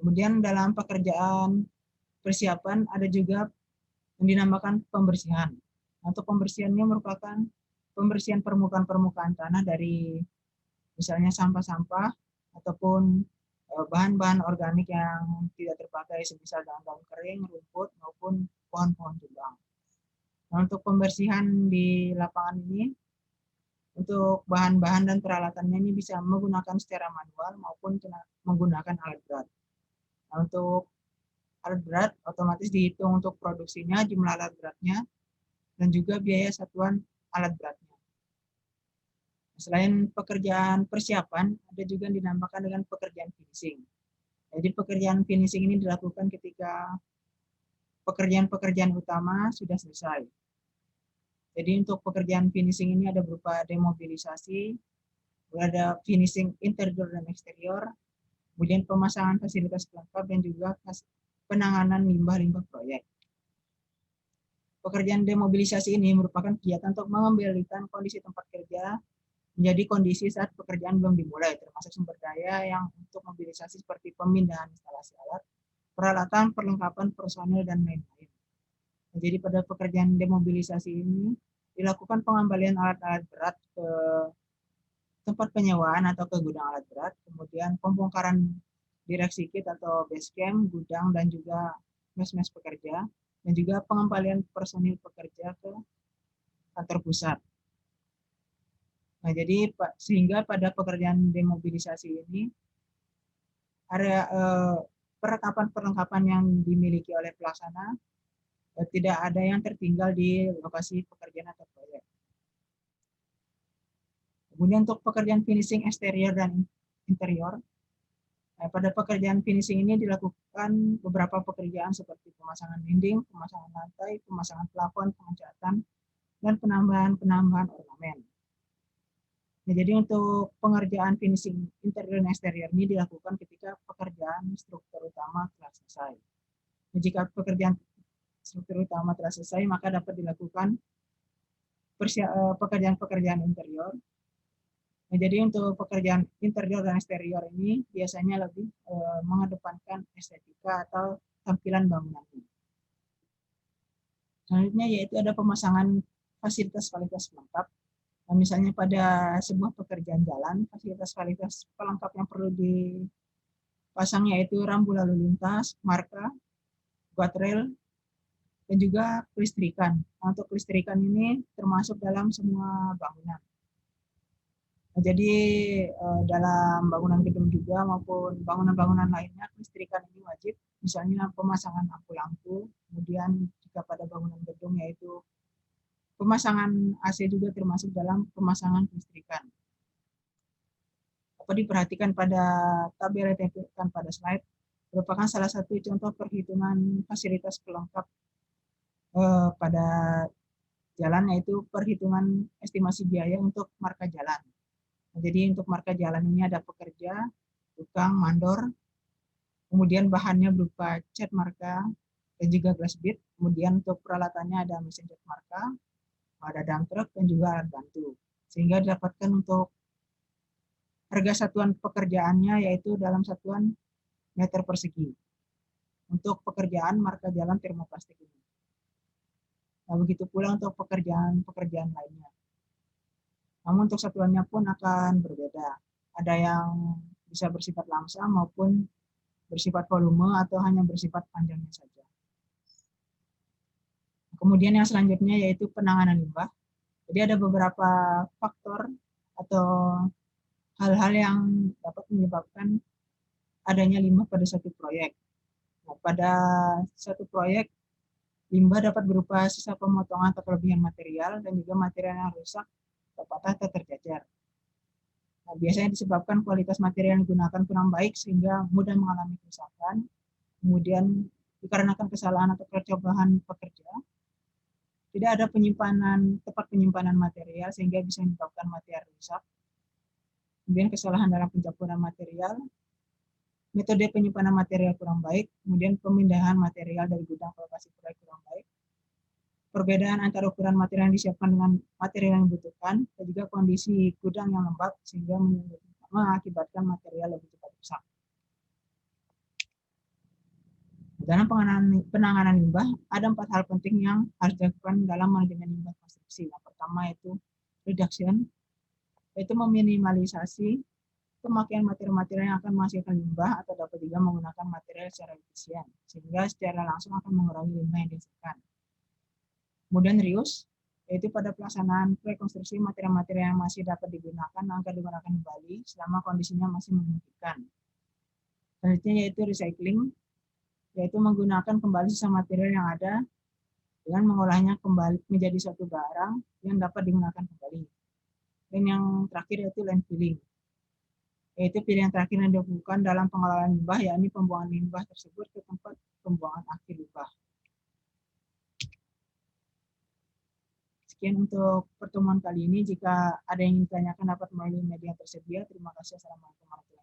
Kemudian dalam pekerjaan persiapan ada juga yang dinamakan pembersihan. Untuk pembersihannya merupakan pembersihan permukaan tanah dari misalnya sampah-sampah ataupun bahan-bahan organik yang tidak terpakai, semisal daun-daun kering, rumput, maupun pohon-pohon tumbang. Nah, untuk pembersihan di lapangan ini, untuk bahan-bahan dan peralatannya ini bisa menggunakan secara manual maupun menggunakan alat berat. Nah, untuk alat berat otomatis dihitung untuk produksinya, jumlah alat beratnya, dan juga biaya satuan alat beratnya. Selain pekerjaan persiapan, ada juga yang dinamakan dengan pekerjaan finishing. Jadi pekerjaan finishing ini dilakukan ketika pekerjaan-pekerjaan utama sudah selesai. Jadi untuk pekerjaan finishing ini ada berupa demobilisasi, ada finishing interior dan eksterior, kemudian pemasangan fasilitas pelengkap, dan juga penanganan limbah-limbah proyek. Pekerjaan demobilisasi ini merupakan kegiatan untuk mengembalikan kondisi tempat kerja menjadi kondisi saat pekerjaan belum dimulai, termasuk sumber daya yang untuk mobilisasi seperti pemindahan instalasi alat, peralatan, perlengkapan personil, dan lain-lain. Jadi pada pekerjaan demobilisasi ini dilakukan pengembalian alat-alat berat ke tempat penyewaan atau ke gudang alat berat, kemudian pembongkaran direksi kit atau base camp, gudang, dan juga mes-mes pekerja, dan juga pengembalian personil pekerja ke kantor pusat. Nah, jadi sehingga pada pekerjaan demobilisasi ini area perlengkapan yang dimiliki oleh pelaksana tidak ada yang tertinggal di lokasi pekerjaan atau proyek. Kemudian untuk pekerjaan finishing eksterior dan interior, pada pekerjaan finishing ini dilakukan beberapa pekerjaan seperti pemasangan dinding, pemasangan lantai, pemasangan plafon, pengecatan, dan penambahan ornamen. Nah, jadi untuk pengerjaan finishing interior dan eksterior ini dilakukan ketika pekerjaan struktur utama telah selesai. Nah, jika pekerjaan struktur utama telah selesai, maka dapat dilakukan pekerjaan-pekerjaan interior. Nah, jadi untuk pekerjaan interior dan eksterior ini biasanya lebih mengedepankan estetika atau tampilan bangunannya. Selanjutnya yaitu ada pemasangan fasilitas-fasilitas pelengkap. Nah, misalnya pada sebuah pekerjaan jalan, fasilitas-fasilitas pelengkap yang perlu dipasang yaitu rambu lalu lintas, marka, guardrail, dan juga kelistrikan. Nah, untuk kelistrikan ini termasuk dalam semua bangunan. Nah, jadi dalam bangunan gedung juga maupun bangunan-bangunan lainnya, kelistrikan ini wajib. Misalnya pemasangan lampu-lampu, kemudian jika pada bangunan gedung yaitu pemasangan AC juga termasuk dalam pemasangan kelistrikan. Apa diperhatikan pada tabel yang ditampilkan pada slide, merupakan salah satu contoh perhitungan fasilitas pelengkap pada jalan, yaitu perhitungan estimasi biaya untuk marka jalan. Jadi untuk marka jalan ini ada pekerja, tukang, mandor, kemudian bahannya berupa cat marka dan juga glass bead, kemudian untuk peralatannya ada mesin cat marka, ada dump truck, dan juga alat bantu. Sehingga didapatkan untuk harga satuan pekerjaannya yaitu dalam satuan meter persegi. Untuk pekerjaan marka jalan termoplastik ini. Nah, begitu pula untuk pekerjaan lainnya. Namun untuk satuannya pun akan berbeda. Ada yang bisa bersifat langsa maupun bersifat volume atau hanya bersifat panjangnya saja. Kemudian yang selanjutnya yaitu penanganan limbah. Jadi ada beberapa faktor atau hal-hal yang dapat menyebabkan adanya limbah pada suatu proyek. Nah, pada suatu proyek, limbah dapat berupa sisa pemotongan atau kelebihan material dan juga material yang rusak, patah atau tercecer. Nah, biasanya disebabkan kualitas material yang digunakan kurang baik sehingga mudah mengalami kerusakan. Kemudian dikarenakan kesalahan atau percobaan pekerja, tidak ada tempat penyimpanan material sehingga bisa menyebabkan material rusak. Kemudian kesalahan dalam pencampuran material, metode penyimpanan material kurang baik, kemudian pemindahan material dari gudang ke lokasi proyek kurang baik, perbedaan antara ukuran material yang disiapkan dengan material yang dibutuhkan, dan juga kondisi gudang yang lembab sehingga mengakibatkan material lebih cepat rusak. Dalam penanganan limbah, ada 4 hal penting yang harus dilakukan dalam manajemen limbah konstruksi. Yang pertama yaitu reduction, yaitu meminimalisasi pemakaian material-material yang akan menghasilkan limbah atau dapat juga menggunakan material secara efisien, sehingga secara langsung akan mengurangi limbah yang dihasilkan. Kemudian reuse, yaitu pada pelaksanaan rekonstruksi material-material yang masih dapat digunakan agar digunakan kembali selama kondisinya masih memungkinkan. Selanjutnya yaitu recycling, yaitu menggunakan kembali sisa material yang ada dengan mengolahnya kembali menjadi suatu barang yang dapat digunakan kembali. Dan yang terakhir yaitu landfilling, yaitu pilihan terakhir yang dilakukan dalam pengelolaan limbah, yakni pembuangan limbah tersebut ke tempat pembuangan akhir limbah. Sekian untuk pertemuan kali ini. Jika ada yang ingin ditanyakan dapat melalui media tersedia. Terima kasih. Assalamualaikum warahmatullahi wabarakatuh.